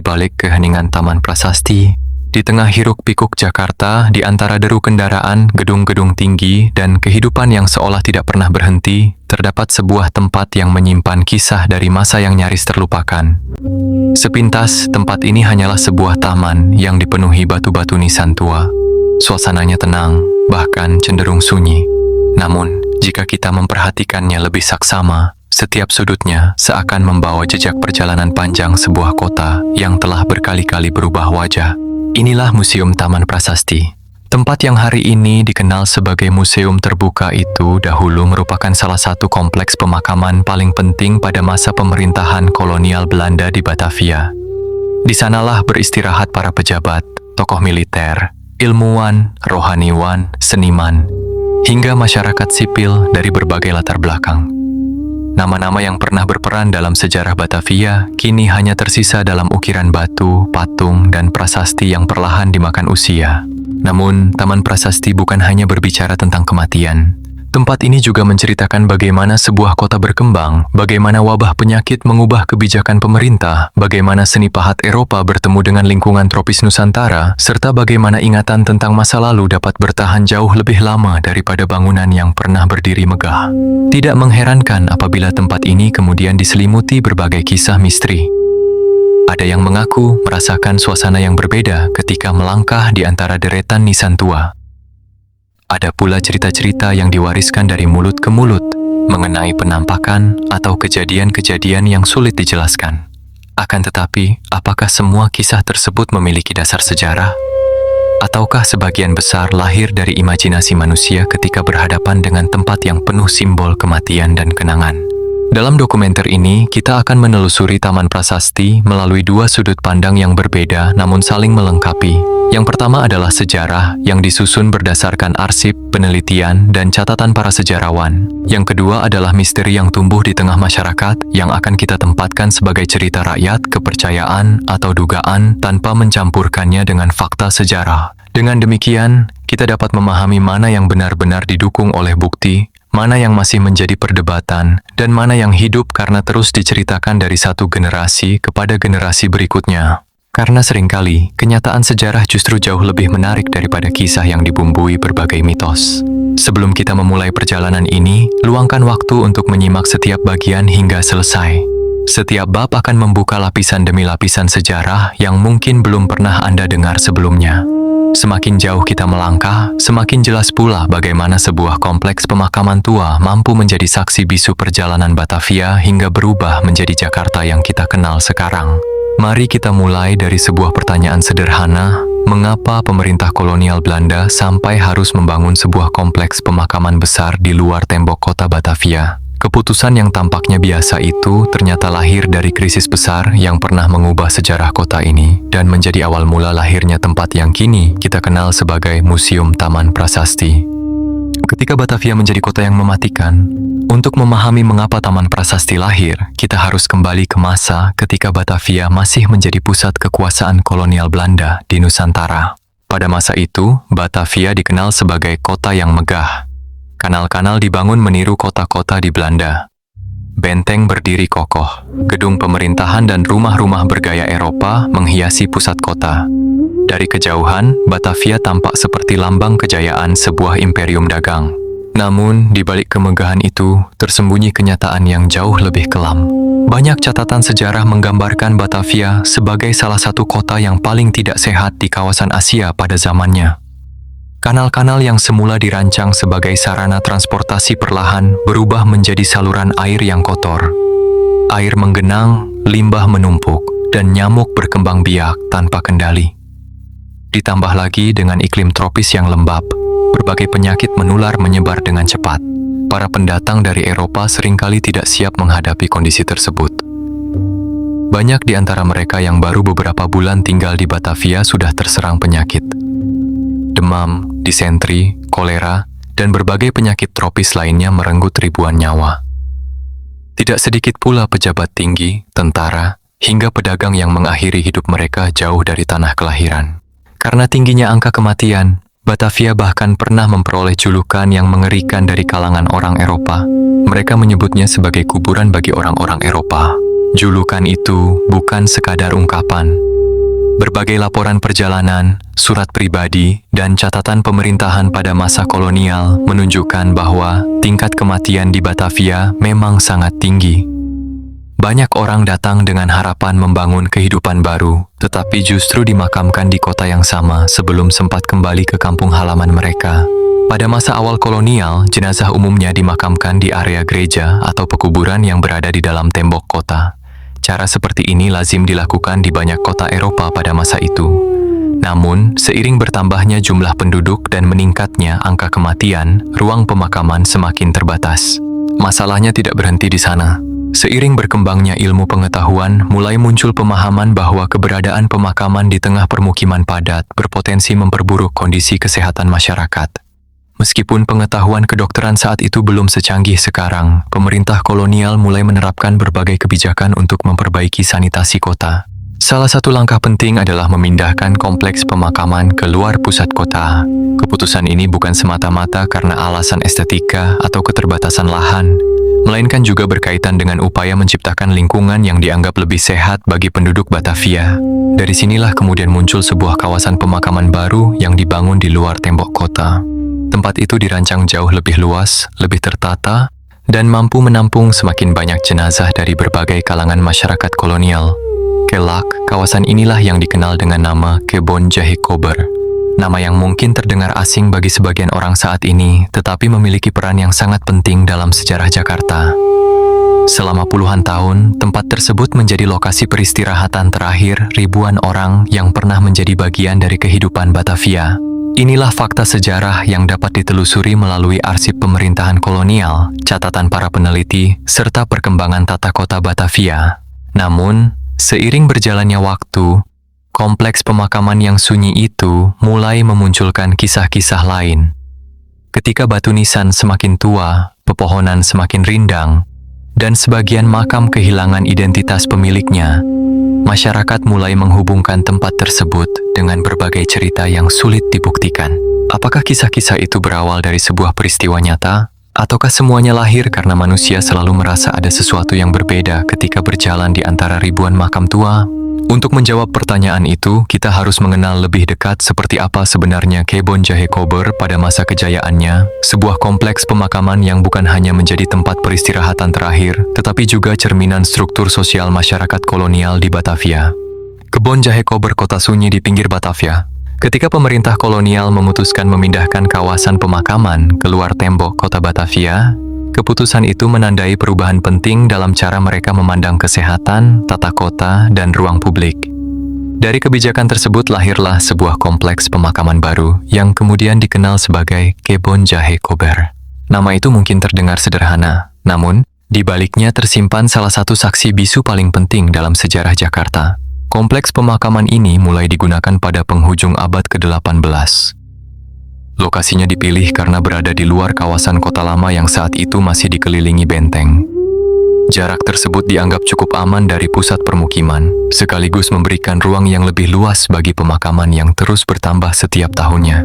balik keheningan Taman Prasasti, di tengah hiruk-pikuk Jakarta, di antara deru kendaraan, gedung-gedung tinggi, dan kehidupan yang seolah tidak pernah berhenti, terdapat sebuah tempat yang menyimpan kisah dari masa yang nyaris terlupakan. Sepintas, tempat ini hanyalah sebuah taman yang dipenuhi batu-batu nisan tua. Suasananya tenang, bahkan cenderung sunyi. Namun, jika kita memperhatikannya lebih saksama, setiap sudutnya seakan membawa jejak perjalanan panjang sebuah kota yang telah berkali-kali berubah wajah. Inilah Museum Taman Prasasti. Tempat yang hari ini dikenal sebagai museum terbuka itu dahulu merupakan salah satu kompleks pemakaman paling penting pada masa pemerintahan kolonial Belanda di Batavia. Di sanalah beristirahat para pejabat, tokoh militer, ilmuwan, rohaniwan, seniman, hingga masyarakat sipil dari berbagai latar belakang. Nama-nama yang pernah berperan dalam sejarah Batavia kini hanya tersisa dalam ukiran batu, patung, dan prasasti yang perlahan dimakan usia. Namun, Taman Prasasti bukan hanya berbicara tentang kematian. Tempat ini juga menceritakan bagaimana sebuah kota berkembang, bagaimana wabah penyakit mengubah kebijakan pemerintah, bagaimana seni pahat Eropa bertemu dengan lingkungan tropis Nusantara, serta bagaimana ingatan tentang masa lalu dapat bertahan jauh lebih lama daripada bangunan yang pernah berdiri megah. Tidak mengherankan apabila tempat ini kemudian diselimuti berbagai kisah misteri. Ada yang mengaku merasakan suasana yang berbeda ketika melangkah di antara deretan nisan tua. Ada pula cerita-cerita yang diwariskan dari mulut ke mulut mengenai penampakan atau kejadian-kejadian yang sulit dijelaskan. Akan tetapi, apakah semua kisah tersebut memiliki dasar sejarah? Ataukah sebagian besar lahir dari imajinasi manusia ketika berhadapan dengan tempat yang penuh simbol kematian dan kenangan? Dalam dokumenter ini, kita akan menelusuri Taman Prasasti melalui dua sudut pandang yang berbeda namun saling melengkapi. Yang pertama adalah sejarah yang disusun berdasarkan arsip, penelitian, dan catatan para sejarawan. Yang kedua adalah misteri yang tumbuh di tengah masyarakat yang akan kita tempatkan sebagai cerita rakyat, kepercayaan, atau dugaan tanpa mencampurkannya dengan fakta sejarah. Dengan demikian, kita dapat memahami mana yang benar-benar didukung oleh bukti, mana yang masih menjadi perdebatan, dan mana yang hidup karena terus diceritakan dari satu generasi kepada generasi berikutnya. Karena seringkali, kenyataan sejarah justru jauh lebih menarik daripada kisah yang dibumbui berbagai mitos. Sebelum kita memulai perjalanan ini, luangkan waktu untuk menyimak setiap bagian hingga selesai. Setiap bab akan membuka lapisan demi lapisan sejarah yang mungkin belum pernah Anda dengar sebelumnya. Semakin jauh kita melangkah, semakin jelas pula bagaimana sebuah kompleks pemakaman tua mampu menjadi saksi bisu perjalanan Batavia hingga berubah menjadi Jakarta yang kita kenal sekarang. Mari kita mulai dari sebuah pertanyaan sederhana, mengapa pemerintah kolonial Belanda sampai harus membangun sebuah kompleks pemakaman besar di luar tembok kota Batavia? Keputusan yang tampaknya biasa itu ternyata lahir dari krisis besar yang pernah mengubah sejarah kota ini dan menjadi awal mula lahirnya tempat yang kini kita kenal sebagai Museum Taman Prasasti. Ketika Batavia menjadi kota yang mematikan, untuk memahami mengapa Taman Prasasti lahir, kita harus kembali ke masa ketika Batavia masih menjadi pusat kekuasaan kolonial Belanda di Nusantara. Pada masa itu, Batavia dikenal sebagai kota yang megah. Kanal-kanal dibangun meniru kota-kota di Belanda. Benteng berdiri kokoh, gedung pemerintahan dan rumah-rumah bergaya Eropa menghiasi pusat kota. Dari kejauhan, Batavia tampak seperti lambang kejayaan sebuah imperium dagang. Namun, di balik kemegahan itu, tersembunyi kenyataan yang jauh lebih kelam. Banyak catatan sejarah menggambarkan Batavia sebagai salah satu kota yang paling tidak sehat di kawasan Asia pada zamannya. Kanal-kanal yang semula dirancang sebagai sarana transportasi perlahan berubah menjadi saluran air yang kotor. Air menggenang, limbah menumpuk, dan nyamuk berkembang biak tanpa kendali. Ditambah lagi dengan iklim tropis yang lembab, berbagai penyakit menular menyebar dengan cepat. Para pendatang dari Eropa seringkali tidak siap menghadapi kondisi tersebut. Banyak di antara mereka yang baru beberapa bulan tinggal di Batavia sudah terserang penyakit. Demam, disentri, kolera, dan berbagai penyakit tropis lainnya merenggut ribuan nyawa. Tidak sedikit pula pejabat tinggi, tentara, hingga pedagang yang mengakhiri hidup mereka jauh dari tanah kelahiran. Karena tingginya angka kematian, Batavia bahkan pernah memperoleh julukan yang mengerikan dari kalangan orang Eropa. Mereka menyebutnya sebagai kuburan bagi orang-orang Eropa. Julukan itu bukan sekadar ungkapan, Berbagai laporan perjalanan, surat pribadi, dan catatan pemerintahan pada masa kolonial menunjukkan bahwa tingkat kematian di Batavia memang sangat tinggi. Banyak orang datang dengan harapan membangun kehidupan baru, tetapi justru dimakamkan di kota yang sama sebelum sempat kembali ke kampung halaman mereka. Pada masa awal kolonial, jenazah umumnya dimakamkan di area gereja atau pekuburan yang berada di dalam tembok kota. Cara seperti ini lazim dilakukan di banyak kota Eropa pada masa itu. Namun, seiring bertambahnya jumlah penduduk dan meningkatnya angka kematian, ruang pemakaman semakin terbatas. Masalahnya tidak berhenti di sana. Seiring berkembangnya ilmu pengetahuan, mulai muncul pemahaman bahwa keberadaan pemakaman di tengah permukiman padat berpotensi memperburuk kondisi kesehatan masyarakat. Meskipun pengetahuan kedokteran saat itu belum secanggih sekarang, pemerintah kolonial mulai menerapkan berbagai kebijakan untuk memperbaiki sanitasi kota. Salah satu langkah penting adalah memindahkan kompleks pemakaman ke luar pusat kota. Keputusan ini bukan semata-mata karena alasan estetika atau keterbatasan lahan, melainkan juga berkaitan dengan upaya menciptakan lingkungan yang dianggap lebih sehat bagi penduduk Batavia. Dari sinilah kemudian muncul sebuah kawasan pemakaman baru yang dibangun di luar tembok kota. Tempat itu dirancang jauh lebih luas, lebih tertata, dan mampu menampung semakin banyak jenazah dari berbagai kalangan masyarakat kolonial. Kelak, kawasan inilah yang dikenal dengan nama Kebon Jahe Kober. Nama yang mungkin terdengar asing bagi sebagian orang saat ini, tetapi memiliki peran yang sangat penting dalam sejarah Jakarta. Selama puluhan tahun, tempat tersebut menjadi lokasi peristirahatan terakhir ribuan orang yang pernah menjadi bagian dari kehidupan Batavia. Inilah fakta sejarah yang dapat ditelusuri melalui arsip pemerintahan kolonial, catatan para peneliti, serta perkembangan tata kota Batavia. Namun, seiring berjalannya waktu, kompleks pemakaman yang sunyi itu mulai memunculkan kisah-kisah lain. Ketika batu nisan semakin tua, pepohonan semakin rindang, dan sebagian makam kehilangan identitas pemiliknya, masyarakat mulai menghubungkan tempat tersebut dengan berbagai cerita yang sulit dibuktikan. Apakah kisah-kisah itu berawal dari sebuah peristiwa nyata? Ataukah semuanya lahir karena manusia selalu merasa ada sesuatu yang berbeda ketika berjalan di antara ribuan makam tua? Untuk menjawab pertanyaan itu, kita harus mengenal lebih dekat seperti apa sebenarnya Kebon Jahe Kober pada masa kejayaannya, sebuah kompleks pemakaman yang bukan hanya menjadi tempat peristirahatan terakhir, tetapi juga cerminan struktur sosial masyarakat kolonial di Batavia. Kebon Jahe Kober, kota sunyi di pinggir Batavia. Ketika pemerintah kolonial memutuskan memindahkan kawasan pemakaman keluar tembok kota Batavia, keputusan itu menandai perubahan penting dalam cara mereka memandang kesehatan, tata kota, dan ruang publik. Dari kebijakan tersebut lahirlah sebuah kompleks pemakaman baru yang kemudian dikenal sebagai Kebon Jahe Kober. Nama itu mungkin terdengar sederhana, namun di baliknya tersimpan salah satu saksi bisu paling penting dalam sejarah Jakarta. Kompleks pemakaman ini mulai digunakan pada penghujung abad ke-18. Lokasinya dipilih karena berada di luar kawasan kota lama yang saat itu masih dikelilingi benteng. Jarak tersebut dianggap cukup aman dari pusat permukiman, sekaligus memberikan ruang yang lebih luas bagi pemakaman yang terus bertambah setiap tahunnya.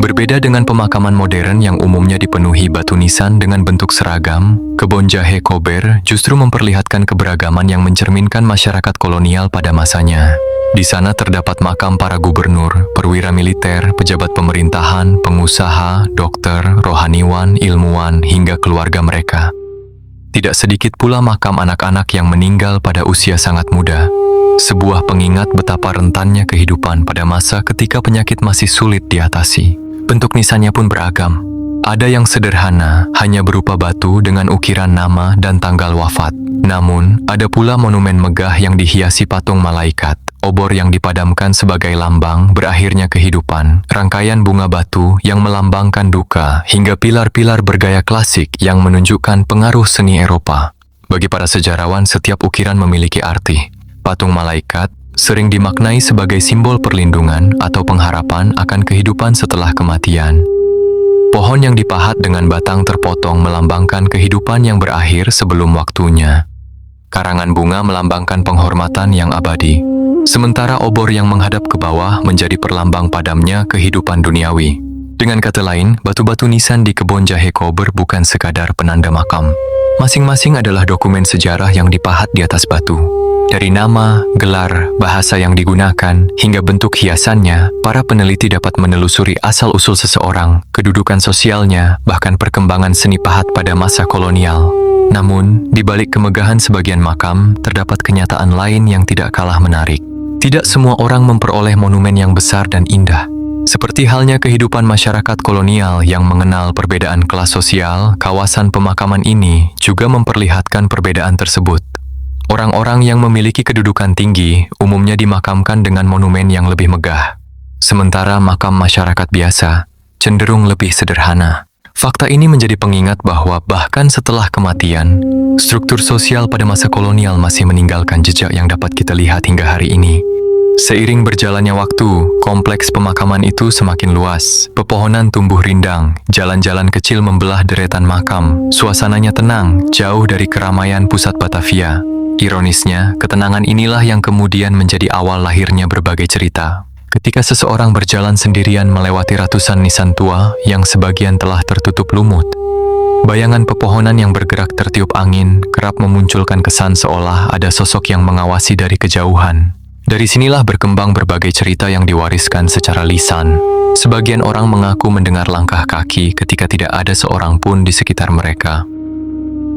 Berbeda dengan pemakaman modern yang umumnya dipenuhi batu nisan dengan bentuk seragam, Kebon Jahe Kober justru memperlihatkan keberagaman yang mencerminkan masyarakat kolonial pada masanya. Di sana terdapat makam para gubernur, perwira militer, pejabat pemerintahan, pengusaha, dokter, rohaniwan, ilmuwan, hingga keluarga mereka. Tidak sedikit pula makam anak-anak yang meninggal pada usia sangat muda. Sebuah pengingat betapa rentannya kehidupan pada masa ketika penyakit masih sulit diatasi. Bentuk nisannya pun beragam. Ada yang sederhana, hanya berupa batu dengan ukiran nama dan tanggal wafat. Namun, ada pula monumen megah yang dihiasi patung malaikat, obor yang dipadamkan sebagai lambang berakhirnya kehidupan, rangkaian bunga batu yang melambangkan duka, hingga pilar-pilar bergaya klasik yang menunjukkan pengaruh seni Eropa. Bagi para sejarawan, setiap ukiran memiliki arti. Patung malaikat sering dimaknai sebagai simbol perlindungan atau pengharapan akan kehidupan setelah kematian. Pohon yang dipahat dengan batang terpotong melambangkan kehidupan yang berakhir sebelum waktunya. Karangan bunga melambangkan penghormatan yang abadi. Sementara obor yang menghadap ke bawah menjadi perlambang padamnya kehidupan duniawi. Dengan kata lain, batu-batu nisan di Kebon Jahe Kober bukan sekadar penanda makam. Masing-masing adalah dokumen sejarah yang dipahat di atas batu. Dari nama, gelar, bahasa yang digunakan, hingga bentuk hiasannya, para peneliti dapat menelusuri asal-usul seseorang, kedudukan sosialnya, bahkan perkembangan seni pahat pada masa kolonial. Namun, di balik kemegahan sebagian makam, terdapat kenyataan lain yang tidak kalah menarik. Tidak semua orang memperoleh monumen yang besar dan indah. Seperti halnya kehidupan masyarakat kolonial yang mengenal perbedaan kelas sosial, kawasan pemakaman ini juga memperlihatkan perbedaan tersebut. Orang-orang yang memiliki kedudukan tinggi umumnya dimakamkan dengan monumen yang lebih megah. Sementara makam masyarakat biasa cenderung lebih sederhana. Fakta ini menjadi pengingat bahwa bahkan setelah kematian, struktur sosial pada masa kolonial masih meninggalkan jejak yang dapat kita lihat hingga hari ini. Seiring berjalannya waktu, kompleks pemakaman itu semakin luas. Pepohonan tumbuh rindang, jalan-jalan kecil membelah deretan makam. Suasananya tenang, jauh dari keramaian pusat Batavia. Ironisnya, ketenangan inilah yang kemudian menjadi awal lahirnya berbagai cerita. Ketika seseorang berjalan sendirian melewati ratusan nisan tua yang sebagian telah tertutup lumut, bayangan pepohonan yang bergerak tertiup angin kerap memunculkan kesan seolah ada sosok yang mengawasi dari kejauhan. Dari sinilah berkembang berbagai cerita yang diwariskan secara lisan. Sebagian orang mengaku mendengar langkah kaki ketika tidak ada seorang pun di sekitar mereka.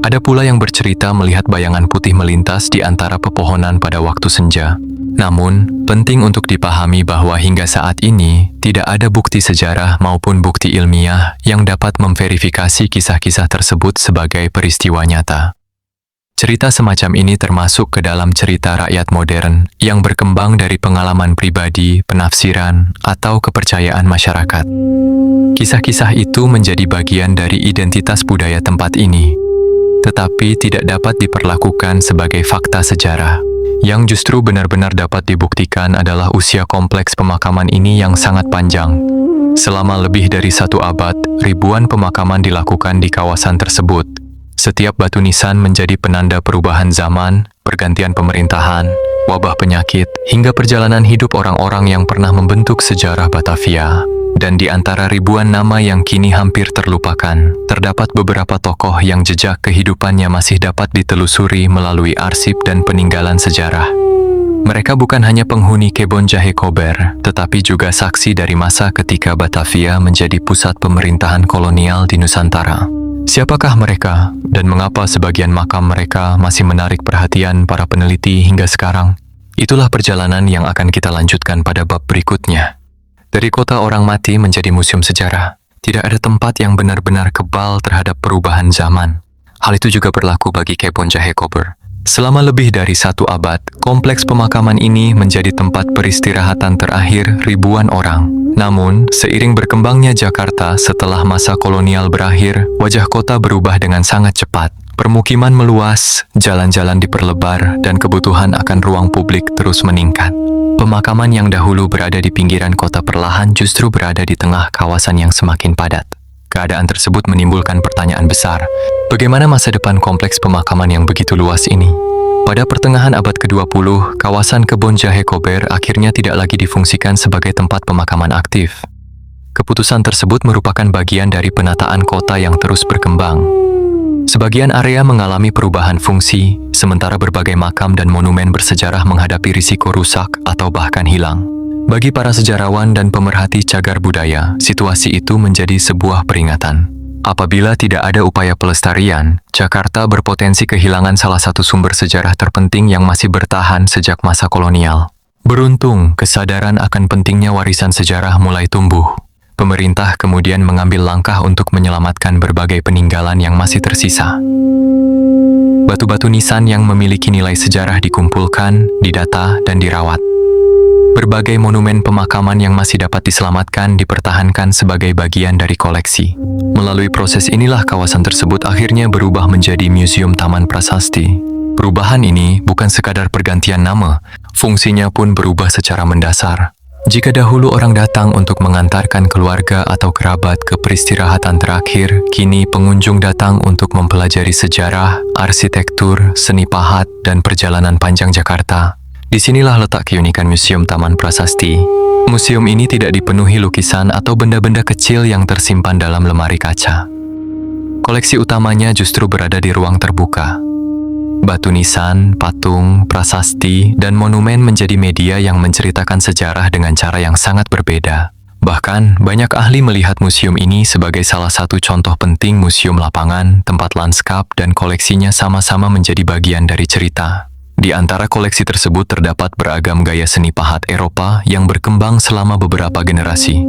Ada pula yang bercerita melihat bayangan putih melintas di antara pepohonan pada waktu senja. Namun, penting untuk dipahami bahwa hingga saat ini tidak ada bukti sejarah maupun bukti ilmiah yang dapat memverifikasi kisah-kisah tersebut sebagai peristiwa nyata. Cerita semacam ini termasuk ke dalam cerita rakyat modern yang berkembang dari pengalaman pribadi, penafsiran, atau kepercayaan masyarakat. Kisah-kisah itu menjadi bagian dari identitas budaya tempat ini, tetapi tidak dapat diperlakukan sebagai fakta sejarah. Yang justru benar-benar dapat dibuktikan adalah usia kompleks pemakaman ini yang sangat panjang. Selama lebih dari 1 abad, ribuan pemakaman dilakukan di kawasan tersebut. Setiap batu nisan menjadi penanda perubahan zaman, pergantian pemerintahan, wabah penyakit, hingga perjalanan hidup orang-orang yang pernah membentuk sejarah Batavia. Dan di antara ribuan nama yang kini hampir terlupakan, terdapat beberapa tokoh yang jejak kehidupannya masih dapat ditelusuri melalui arsip dan peninggalan sejarah. Mereka bukan hanya penghuni Kebon Jahe Kober, tetapi juga saksi dari masa ketika Batavia menjadi pusat pemerintahan kolonial di Nusantara. Siapakah mereka, dan mengapa sebagian makam mereka masih menarik perhatian para peneliti hingga sekarang? Itulah perjalanan yang akan kita lanjutkan pada bab berikutnya. Dari kota orang mati menjadi museum sejarah, tidak ada tempat yang benar-benar kebal terhadap perubahan zaman. Hal itu juga berlaku bagi Kebon Jahe Kober. Selama lebih dari 1 abad, kompleks pemakaman ini menjadi tempat peristirahatan terakhir ribuan orang. Namun, seiring berkembangnya Jakarta setelah masa kolonial berakhir, wajah kota berubah dengan sangat cepat. Permukiman meluas, jalan-jalan diperlebar, dan kebutuhan akan ruang publik terus meningkat. Pemakaman yang dahulu berada di pinggiran kota perlahan justru berada di tengah kawasan yang semakin padat. Keadaan tersebut menimbulkan pertanyaan besar. Bagaimana masa depan kompleks pemakaman yang begitu luas ini? Pada pertengahan abad ke-20, kawasan Kebon Jahe Kober akhirnya tidak lagi difungsikan sebagai tempat pemakaman aktif. Keputusan tersebut merupakan bagian dari penataan kota yang terus berkembang. Sebagian area mengalami perubahan fungsi, sementara berbagai makam dan monumen bersejarah menghadapi risiko rusak atau bahkan hilang. Bagi para sejarawan dan pemerhati cagar budaya, situasi itu menjadi sebuah peringatan. Apabila tidak ada upaya pelestarian, Jakarta berpotensi kehilangan salah satu sumber sejarah terpenting yang masih bertahan sejak masa kolonial. Beruntung, kesadaran akan pentingnya warisan sejarah mulai tumbuh. Pemerintah kemudian mengambil langkah untuk menyelamatkan berbagai peninggalan yang masih tersisa. Batu-batu nisan yang memiliki nilai sejarah dikumpulkan, didata, dan dirawat. Berbagai monumen pemakaman yang masih dapat diselamatkan dipertahankan sebagai bagian dari koleksi. Melalui proses inilah kawasan tersebut akhirnya berubah menjadi Museum Taman Prasasti. Perubahan ini bukan sekadar pergantian nama, fungsinya pun berubah secara mendasar. Jika dahulu orang datang untuk mengantarkan keluarga atau kerabat ke peristirahatan terakhir, kini pengunjung datang untuk mempelajari sejarah, arsitektur, seni pahat, dan perjalanan panjang Jakarta. Disinilah letak keunikan Museum Taman Prasasti. Museum ini tidak dipenuhi lukisan atau benda-benda kecil yang tersimpan dalam lemari kaca. Koleksi utamanya justru berada di ruang terbuka. Batu nisan, patung, prasasti, dan monumen menjadi media yang menceritakan sejarah dengan cara yang sangat berbeda. Bahkan, banyak ahli melihat museum ini sebagai salah satu contoh penting museum lapangan, tempat lanskap, dan koleksinya sama-sama menjadi bagian dari cerita. Di antara koleksi tersebut terdapat beragam gaya seni pahat Eropa yang berkembang selama beberapa generasi.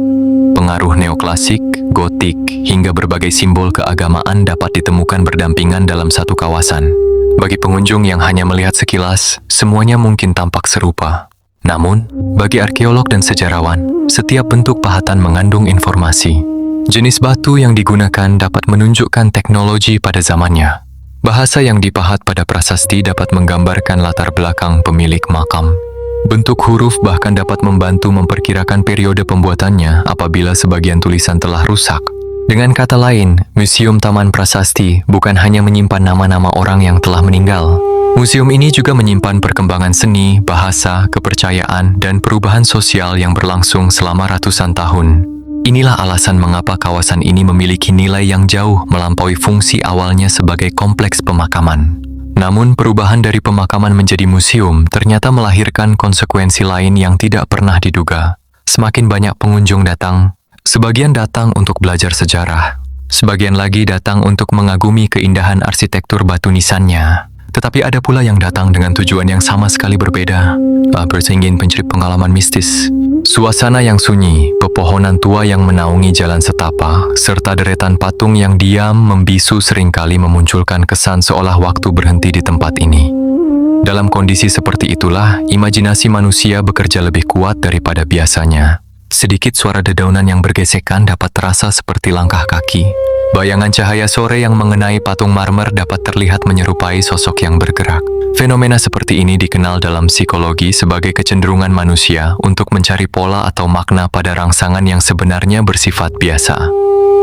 Pengaruh neoklasik, gotik, hingga berbagai simbol keagamaan dapat ditemukan berdampingan dalam satu kawasan. Bagi pengunjung yang hanya melihat sekilas, semuanya mungkin tampak serupa. Namun, bagi arkeolog dan sejarawan, setiap bentuk pahatan mengandung informasi. Jenis batu yang digunakan dapat menunjukkan teknologi pada zamannya. Bahasa yang dipahat pada prasasti dapat menggambarkan latar belakang pemilik makam. Bentuk huruf bahkan dapat membantu memperkirakan periode pembuatannya apabila sebagian tulisan telah rusak. Dengan kata lain, Museum Taman Prasasti bukan hanya menyimpan nama-nama orang yang telah meninggal. Museum ini juga menyimpan perkembangan seni, bahasa, kepercayaan, dan perubahan sosial yang berlangsung selama ratusan tahun. Inilah alasan mengapa kawasan ini memiliki nilai yang jauh melampaui fungsi awalnya sebagai kompleks pemakaman. Namun, perubahan dari pemakaman menjadi museum ternyata melahirkan konsekuensi lain yang tidak pernah diduga. Semakin banyak pengunjung datang, sebagian datang untuk belajar sejarah, sebagian lagi datang untuk mengagumi keindahan arsitektur batu nisannya. Tetapi ada pula yang datang dengan tujuan yang sama sekali berbeda, ingin mencari pengalaman mistis. Suasana yang sunyi, pepohonan tua yang menaungi jalan setapak, serta deretan patung yang diam membisu seringkali memunculkan kesan seolah waktu berhenti di tempat ini. Dalam kondisi seperti itulah, imajinasi manusia bekerja lebih kuat daripada biasanya. Sedikit suara dedaunan yang bergesekan dapat terasa seperti langkah kaki. Bayangan cahaya sore yang mengenai patung marmer dapat terlihat menyerupai sosok yang bergerak. Fenomena seperti ini dikenal dalam psikologi sebagai kecenderungan manusia untuk mencari pola atau makna pada rangsangan yang sebenarnya bersifat biasa.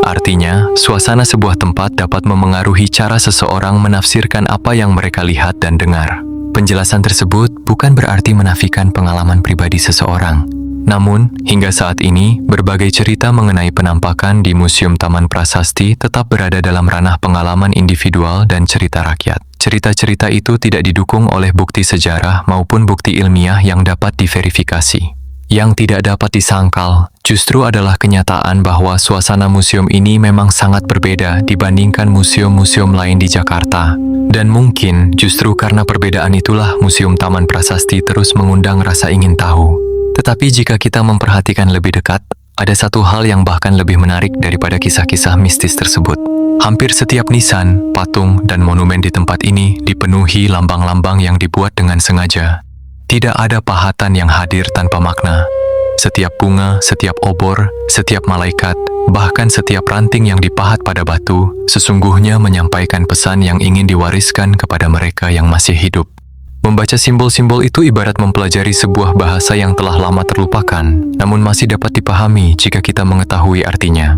Artinya, suasana sebuah tempat dapat memengaruhi cara seseorang menafsirkan apa yang mereka lihat dan dengar. Penjelasan tersebut bukan berarti menafikan pengalaman pribadi seseorang. Namun, hingga saat ini, berbagai cerita mengenai penampakan di Museum Taman Prasasti tetap berada dalam ranah pengalaman individual dan cerita rakyat. Cerita-cerita itu tidak didukung oleh bukti sejarah maupun bukti ilmiah yang dapat diverifikasi. Yang tidak dapat disangkal, justru adalah kenyataan bahwa suasana museum ini memang sangat berbeda dibandingkan museum-museum lain di Jakarta. Dan mungkin justru karena perbedaan itulah Museum Taman Prasasti terus mengundang rasa ingin tahu. Tetapi jika kita memperhatikan lebih dekat, ada satu hal yang bahkan lebih menarik daripada kisah-kisah mistis tersebut. Hampir setiap nisan, patung, dan monumen di tempat ini dipenuhi lambang-lambang yang dibuat dengan sengaja. Tidak ada pahatan yang hadir tanpa makna. Setiap bunga, setiap obor, setiap malaikat, bahkan setiap ranting yang dipahat pada batu, sesungguhnya menyampaikan pesan yang ingin diwariskan kepada mereka yang masih hidup. Membaca simbol-simbol itu ibarat mempelajari sebuah bahasa yang telah lama terlupakan, namun masih dapat dipahami jika kita mengetahui artinya.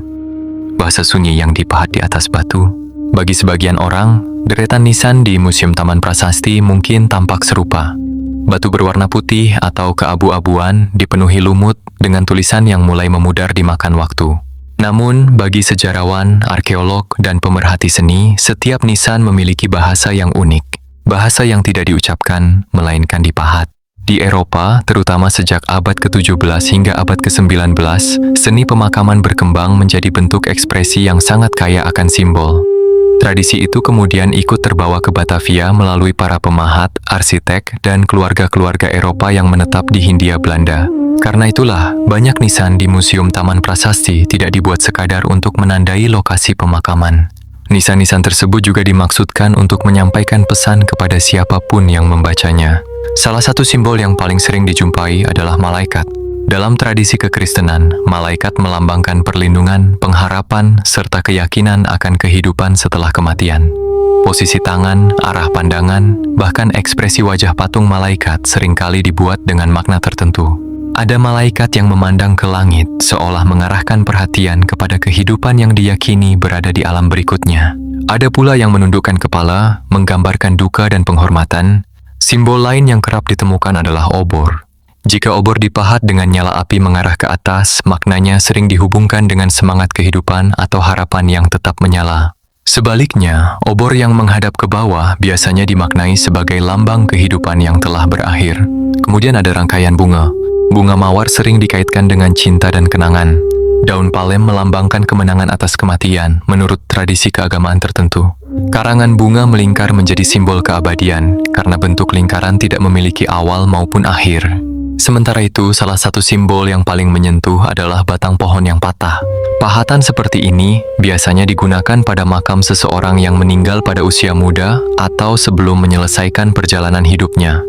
Bahasa sunyi yang dipahat di atas batu. Bagi sebagian orang, deretan nisan di Museum Taman Prasasti mungkin tampak serupa. Batu berwarna putih atau keabu-abuan dipenuhi lumut dengan tulisan yang mulai memudar dimakan waktu. Namun, bagi sejarawan, arkeolog, dan pemerhati seni, setiap nisan memiliki bahasa yang unik. Bahasa yang tidak diucapkan, melainkan dipahat. Di Eropa, terutama sejak abad ke-17 hingga abad ke-19, seni pemakaman berkembang menjadi bentuk ekspresi yang sangat kaya akan simbol. Tradisi itu kemudian ikut terbawa ke Batavia melalui para pemahat, arsitek, dan keluarga-keluarga Eropa yang menetap di Hindia Belanda. Karena itulah, banyak nisan di Museum Taman Prasasti tidak dibuat sekadar untuk menandai lokasi pemakaman. Nisan-nisan tersebut juga dimaksudkan untuk menyampaikan pesan kepada siapapun yang membacanya. Salah satu simbol yang paling sering dijumpai adalah malaikat. Dalam tradisi kekristenan, malaikat melambangkan perlindungan, pengharapan, serta keyakinan akan kehidupan setelah kematian. Posisi tangan, arah pandangan, bahkan ekspresi wajah patung malaikat seringkali dibuat dengan makna tertentu. Ada malaikat yang memandang ke langit, seolah mengarahkan perhatian kepada kehidupan yang diyakini berada di alam berikutnya. Ada pula yang menundukkan kepala, menggambarkan duka dan penghormatan. Simbol lain yang kerap ditemukan adalah obor. Jika obor dipahat dengan nyala api mengarah ke atas, maknanya sering dihubungkan dengan semangat kehidupan atau harapan yang tetap menyala. Sebaliknya, obor yang menghadap ke bawah biasanya dimaknai sebagai lambang kehidupan yang telah berakhir. Kemudian ada rangkaian bunga. Bunga mawar sering dikaitkan dengan cinta dan kenangan. Daun palem melambangkan kemenangan atas kematian menurut tradisi keagamaan tertentu. Karangan bunga melingkar menjadi simbol keabadian karena bentuk lingkaran tidak memiliki awal maupun akhir. Sementara itu, salah satu simbol yang paling menyentuh adalah batang pohon yang patah. Pahatan seperti ini biasanya digunakan pada makam seseorang yang meninggal pada usia muda atau sebelum menyelesaikan perjalanan hidupnya.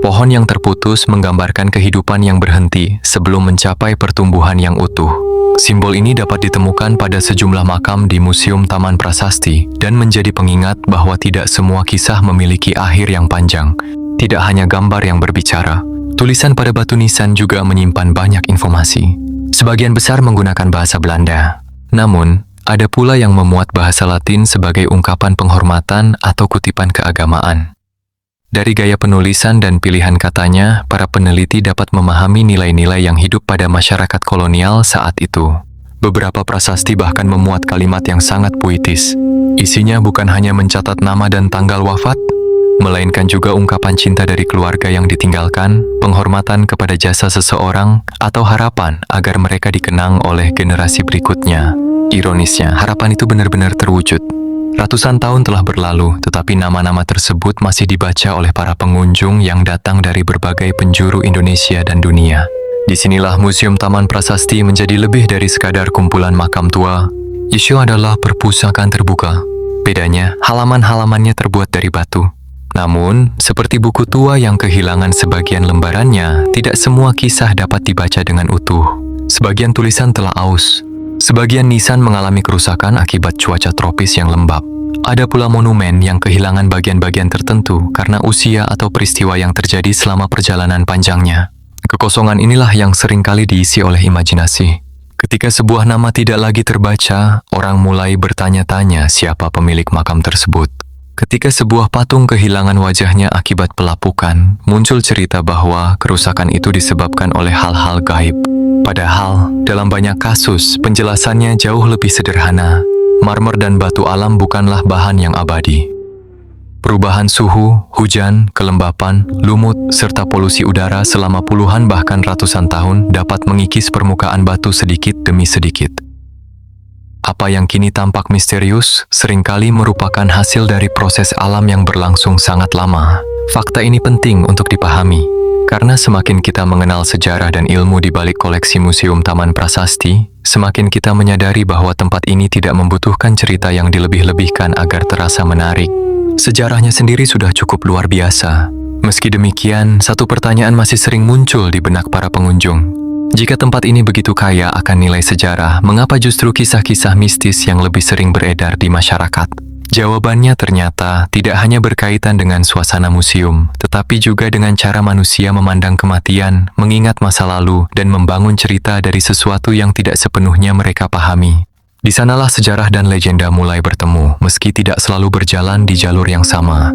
Pohon yang terputus menggambarkan kehidupan yang berhenti sebelum mencapai pertumbuhan yang utuh. Simbol ini dapat ditemukan pada sejumlah makam di Museum Taman Prasasti dan menjadi pengingat bahwa tidak semua kisah memiliki akhir yang panjang. Tidak hanya gambar yang berbicara. Tulisan pada batu nisan juga menyimpan banyak informasi. Sebagian besar menggunakan bahasa Belanda. Namun, ada pula yang memuat bahasa Latin sebagai ungkapan penghormatan atau kutipan keagamaan. Dari gaya penulisan dan pilihan katanya, para peneliti dapat memahami nilai-nilai yang hidup pada masyarakat kolonial saat itu. Beberapa prasasti bahkan memuat kalimat yang sangat puitis. Isinya bukan hanya mencatat nama dan tanggal wafat, melainkan juga ungkapan cinta dari keluarga yang ditinggalkan, penghormatan kepada jasa seseorang, atau harapan agar mereka dikenang oleh generasi berikutnya. Ironisnya, harapan itu benar-benar terwujud. Ratusan tahun telah berlalu, tetapi nama-nama tersebut masih dibaca oleh para pengunjung yang datang dari berbagai penjuru Indonesia dan dunia. Disinilah Museum Taman Prasasti menjadi lebih dari sekadar kumpulan makam tua. Isu adalah perpustakaan terbuka. Bedanya, halaman-halamannya terbuat dari batu. Namun, seperti buku tua yang kehilangan sebagian lembarannya, tidak semua kisah dapat dibaca dengan utuh. Sebagian tulisan telah aus. Sebagian nisan mengalami kerusakan akibat cuaca tropis yang lembab. Ada pula monumen yang kehilangan bagian-bagian tertentu karena usia atau peristiwa yang terjadi selama perjalanan panjangnya. Kekosongan inilah yang seringkali diisi oleh imajinasi. Ketika sebuah nama tidak lagi terbaca, orang mulai bertanya-tanya siapa pemilik makam tersebut. Ketika sebuah patung kehilangan wajahnya akibat pelapukan, muncul cerita bahwa kerusakan itu disebabkan oleh hal-hal gaib. Padahal, dalam banyak kasus, penjelasannya jauh lebih sederhana. Marmer dan batu alam bukanlah bahan yang abadi. Perubahan suhu, hujan, kelembapan, lumut, serta polusi udara selama puluhan bahkan ratusan tahun dapat mengikis permukaan batu sedikit demi sedikit. Apa yang kini tampak misterius seringkali merupakan hasil dari proses alam yang berlangsung sangat lama. Fakta ini penting untuk dipahami, karena semakin kita mengenal sejarah dan ilmu di balik koleksi Museum Taman Prasasti, semakin kita menyadari bahwa tempat ini tidak membutuhkan cerita yang dilebih-lebihkan agar terasa menarik. Sejarahnya sendiri sudah cukup luar biasa. Meski demikian, satu pertanyaan masih sering muncul di benak para pengunjung. Jika tempat ini begitu kaya akan nilai sejarah, mengapa justru kisah-kisah mistis yang lebih sering beredar di masyarakat? Jawabannya ternyata tidak hanya berkaitan dengan suasana museum, tetapi juga dengan cara manusia memandang kematian, mengingat masa lalu, dan membangun cerita dari sesuatu yang tidak sepenuhnya mereka pahami. Di sanalah sejarah dan legenda mulai bertemu, meski tidak selalu berjalan di jalur yang sama.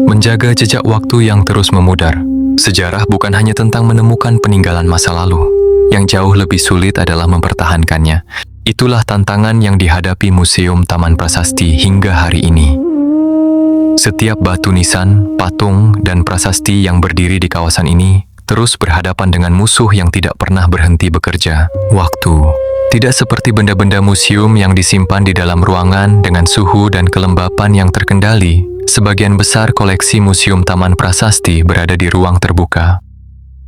Menjaga jejak waktu yang terus memudar. Sejarah bukan hanya tentang menemukan peninggalan masa lalu. Yang jauh lebih sulit adalah mempertahankannya. Itulah tantangan yang dihadapi Museum Taman Prasasti hingga hari ini. Setiap batu nisan, patung, dan prasasti yang berdiri di kawasan ini terus berhadapan dengan musuh yang tidak pernah berhenti bekerja, waktu. Tidak seperti benda-benda museum yang disimpan di dalam ruangan dengan suhu dan kelembapan yang terkendali, sebagian besar koleksi Museum Taman Prasasti berada di ruang terbuka.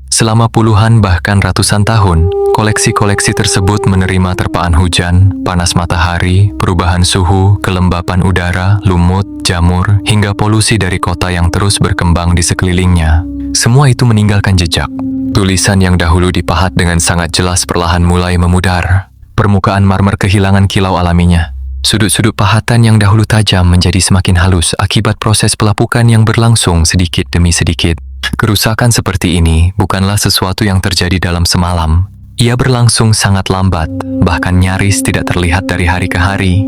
Selama puluhan bahkan ratusan tahun, koleksi-koleksi tersebut menerima terpaan hujan, panas matahari, perubahan suhu, kelembapan udara, lumut, jamur, hingga polusi dari kota yang terus berkembang di sekelilingnya. Semua itu meninggalkan jejak. Tulisan yang dahulu dipahat dengan sangat jelas perlahan mulai memudar. Permukaan marmer kehilangan kilau alaminya. Sudut-sudut pahatan yang dahulu tajam menjadi semakin halus akibat proses pelapukan yang berlangsung sedikit demi sedikit. Kerusakan seperti ini bukanlah sesuatu yang terjadi dalam semalam. Ia berlangsung sangat lambat, bahkan nyaris tidak terlihat dari hari ke hari.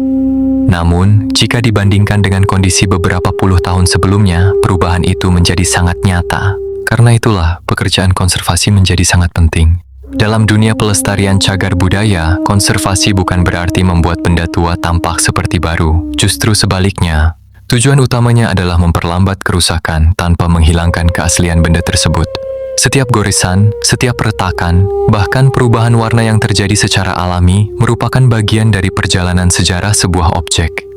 Namun, jika dibandingkan dengan kondisi beberapa puluh tahun sebelumnya, perubahan itu menjadi sangat nyata. Karena itulah, pekerjaan konservasi menjadi sangat penting. Dalam dunia pelestarian cagar budaya, konservasi bukan berarti membuat benda tua tampak seperti baru. Justru sebaliknya, tujuan utamanya adalah memperlambat kerusakan tanpa menghilangkan keaslian benda tersebut. Setiap goresan, setiap retakan, bahkan perubahan warna yang terjadi secara alami merupakan bagian dari perjalanan sejarah sebuah objek.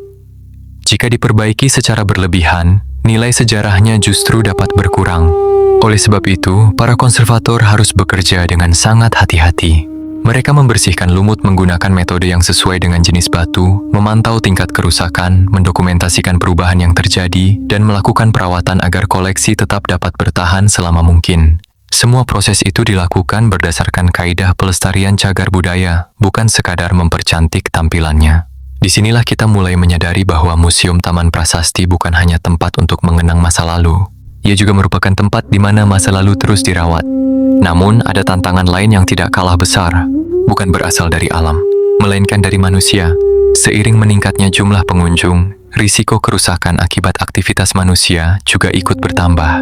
Jika diperbaiki secara berlebihan, nilai sejarahnya justru dapat berkurang. Oleh sebab itu, para konservator harus bekerja dengan sangat hati-hati. Mereka membersihkan lumut menggunakan metode yang sesuai dengan jenis batu, memantau tingkat kerusakan, mendokumentasikan perubahan yang terjadi, dan melakukan perawatan agar koleksi tetap dapat bertahan selama mungkin. Semua proses itu dilakukan berdasarkan kaidah pelestarian cagar budaya, bukan sekadar mempercantik tampilannya. Disinilah kita mulai menyadari bahwa Museum Taman Prasasti bukan hanya tempat untuk mengenang masa lalu. Ia juga merupakan tempat di mana masa lalu terus dirawat. Namun, ada tantangan lain yang tidak kalah besar, bukan berasal dari alam, melainkan dari manusia. Seiring meningkatnya jumlah pengunjung, risiko kerusakan akibat aktivitas manusia juga ikut bertambah.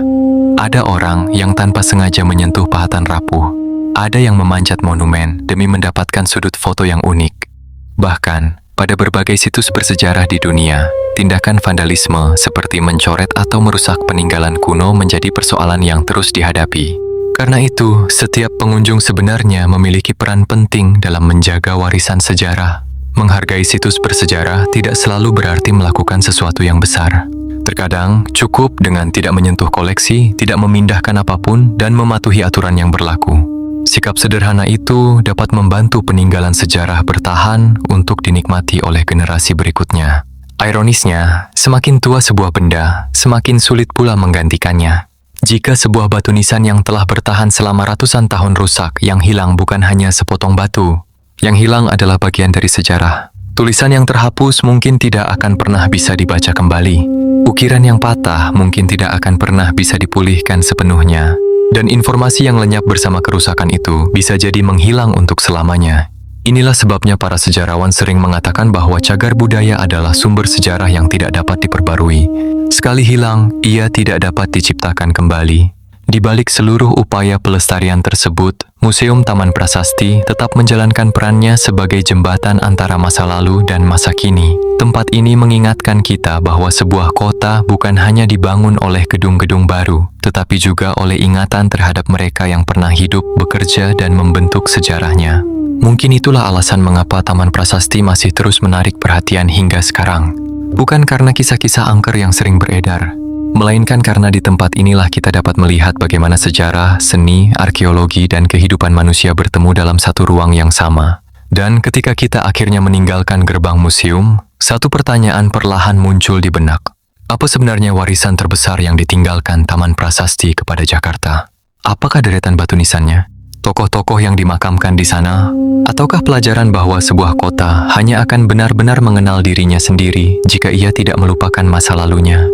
Ada orang yang tanpa sengaja menyentuh pahatan rapuh. Ada yang memanjat monumen demi mendapatkan sudut foto yang unik. Bahkan, pada berbagai situs bersejarah di dunia, tindakan vandalisme seperti mencoret atau merusak peninggalan kuno menjadi persoalan yang terus dihadapi. Karena itu, setiap pengunjung sebenarnya memiliki peran penting dalam menjaga warisan sejarah. Menghargai situs bersejarah tidak selalu berarti melakukan sesuatu yang besar. Terkadang, cukup dengan tidak menyentuh koleksi, tidak memindahkan apapun, dan mematuhi aturan yang berlaku. Sikap sederhana itu dapat membantu peninggalan sejarah bertahan untuk dinikmati oleh generasi berikutnya. Ironisnya, semakin tua sebuah benda, semakin sulit pula menggantikannya. Jika sebuah batu nisan yang telah bertahan selama ratusan tahun rusak, yang hilang bukan hanya sepotong batu. Yang hilang adalah bagian dari sejarah. Tulisan yang terhapus mungkin tidak akan pernah bisa dibaca kembali. Ukiran yang patah mungkin tidak akan pernah bisa dipulihkan sepenuhnya. Dan informasi yang lenyap bersama kerusakan itu bisa jadi menghilang untuk selamanya. Inilah sebabnya para sejarawan sering mengatakan bahwa cagar budaya adalah sumber sejarah yang tidak dapat diperbarui. Sekali hilang, ia tidak dapat diciptakan kembali. Di balik seluruh upaya pelestarian tersebut, Museum Taman Prasasti tetap menjalankan perannya sebagai jembatan antara masa lalu dan masa kini. Tempat ini mengingatkan kita bahwa sebuah kota bukan hanya dibangun oleh gedung-gedung baru, tetapi juga oleh ingatan terhadap mereka yang pernah hidup, bekerja, dan membentuk sejarahnya. Mungkin itulah alasan mengapa Taman Prasasti masih terus menarik perhatian hingga sekarang. Bukan karena kisah-kisah angker yang sering beredar, melainkan karena di tempat inilah kita dapat melihat bagaimana sejarah, seni, arkeologi, dan kehidupan manusia bertemu dalam satu ruang yang sama. Dan ketika kita akhirnya meninggalkan gerbang museum, satu pertanyaan perlahan muncul di benak. Apa sebenarnya warisan terbesar yang ditinggalkan Taman Prasasti kepada Jakarta? Apakah deretan batu nisannya? Tokoh-tokoh yang dimakamkan di sana? Ataukah pelajaran bahwa sebuah kota hanya akan benar-benar mengenal dirinya sendiri jika ia tidak melupakan masa lalunya?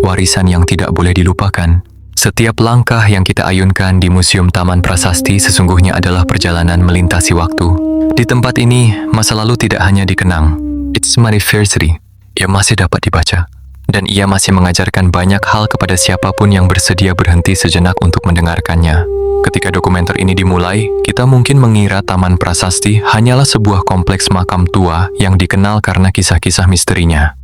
Warisan yang tidak boleh dilupakan. Setiap langkah yang kita ayunkan di Museum Taman Prasasti sesungguhnya adalah perjalanan melintasi waktu. Di tempat ini, masa lalu tidak hanya dikenang. It's my anniversary. Ia masih dapat dibaca. Dan ia masih mengajarkan banyak hal kepada siapapun yang bersedia berhenti sejenak untuk mendengarkannya. Ketika dokumenter ini dimulai, kita mungkin mengira Taman Prasasti hanyalah sebuah kompleks makam tua yang dikenal karena kisah-kisah misterinya.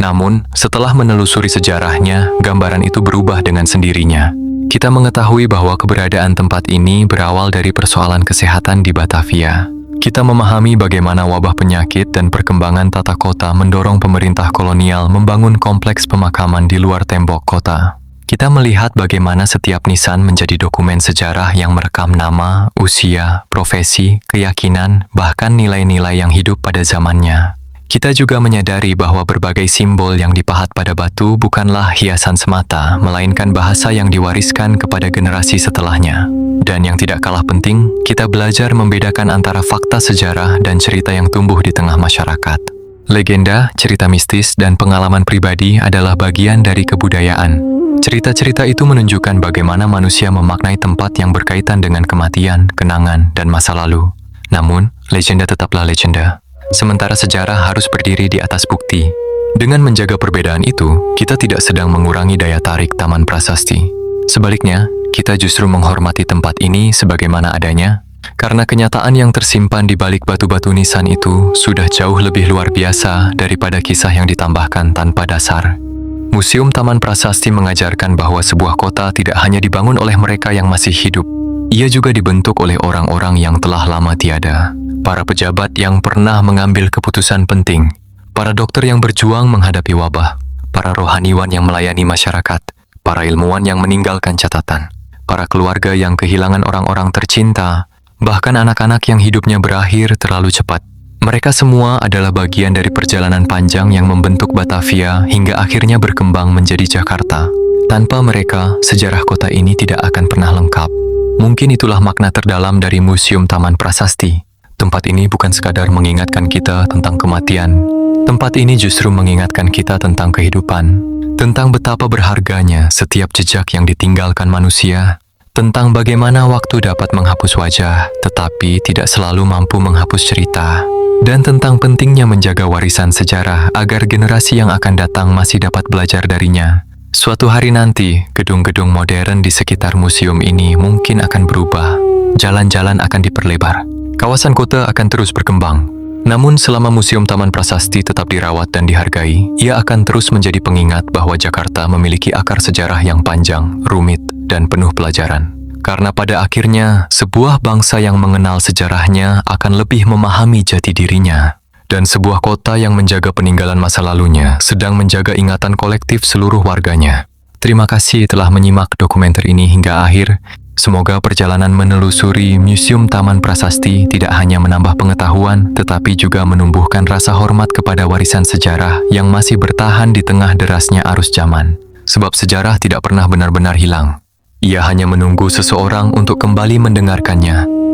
Namun, setelah menelusuri sejarahnya, gambaran itu berubah dengan sendirinya. Kita mengetahui bahwa keberadaan tempat ini berawal dari persoalan kesehatan di Batavia. Kita memahami bagaimana wabah penyakit dan perkembangan tata kota mendorong pemerintah kolonial membangun kompleks pemakaman di luar tembok kota. Kita melihat bagaimana setiap nisan menjadi dokumen sejarah yang merekam nama, usia, profesi, keyakinan, bahkan nilai-nilai yang hidup pada zamannya. Kita juga menyadari bahwa berbagai simbol yang dipahat pada batu bukanlah hiasan semata, melainkan bahasa yang diwariskan kepada generasi setelahnya. Dan yang tidak kalah penting, kita belajar membedakan antara fakta sejarah dan cerita yang tumbuh di tengah masyarakat. Legenda, cerita mistis, dan pengalaman pribadi adalah bagian dari kebudayaan. Cerita-cerita itu menunjukkan bagaimana manusia memaknai tempat yang berkaitan dengan kematian, kenangan, dan masa lalu. Namun, legenda tetaplah legenda. Sementara sejarah harus berdiri di atas bukti. Dengan menjaga perbedaan itu, kita tidak sedang mengurangi daya tarik Taman Prasasti. Sebaliknya, kita justru menghormati tempat ini sebagaimana adanya, Karena kenyataan yang tersimpan di balik batu-batu nisan itu sudah jauh lebih luar biasa daripada kisah yang ditambahkan tanpa dasar. Museum Taman Prasasti mengajarkan bahwa sebuah kota tidak hanya dibangun oleh mereka yang masih hidup, ia juga dibentuk oleh orang-orang yang telah lama tiada. Para pejabat yang pernah mengambil keputusan penting, para dokter yang berjuang menghadapi wabah, para rohaniwan yang melayani masyarakat, para ilmuwan yang meninggalkan catatan, para keluarga yang kehilangan orang-orang tercinta, bahkan anak-anak yang hidupnya berakhir terlalu cepat. Mereka semua adalah bagian dari perjalanan panjang yang membentuk Batavia hingga akhirnya berkembang menjadi Jakarta. Tanpa mereka, sejarah kota ini tidak akan pernah lengkap. Mungkin itulah makna terdalam dari Museum Taman Prasasti. Tempat ini bukan sekadar mengingatkan kita tentang kematian. Tempat ini justru mengingatkan kita tentang kehidupan, tentang betapa berharganya setiap jejak yang ditinggalkan manusia, tentang bagaimana waktu dapat menghapus wajah, tetapi tidak selalu mampu menghapus cerita, dan tentang pentingnya menjaga warisan sejarah agar generasi yang akan datang masih dapat belajar darinya. Suatu hari nanti, gedung-gedung modern di sekitar museum ini mungkin akan berubah. Jalan-jalan akan diperlebar. Kawasan kota akan terus berkembang. Namun selama Museum Taman Prasasti tetap dirawat dan dihargai, ia akan terus menjadi pengingat bahwa Jakarta memiliki akar sejarah yang panjang, rumit, dan penuh pelajaran. Karena pada akhirnya, sebuah bangsa yang mengenal sejarahnya akan lebih memahami jati dirinya. Dan sebuah kota yang menjaga peninggalan masa lalunya sedang menjaga ingatan kolektif seluruh warganya. Terima kasih telah menyimak dokumenter ini hingga akhir. Semoga perjalanan menelusuri Museum Taman Prasasti tidak hanya menambah pengetahuan, tetapi juga menumbuhkan rasa hormat kepada warisan sejarah yang masih bertahan di tengah derasnya arus zaman. Sebab sejarah tidak pernah benar-benar hilang. Ia hanya menunggu seseorang untuk kembali mendengarkannya.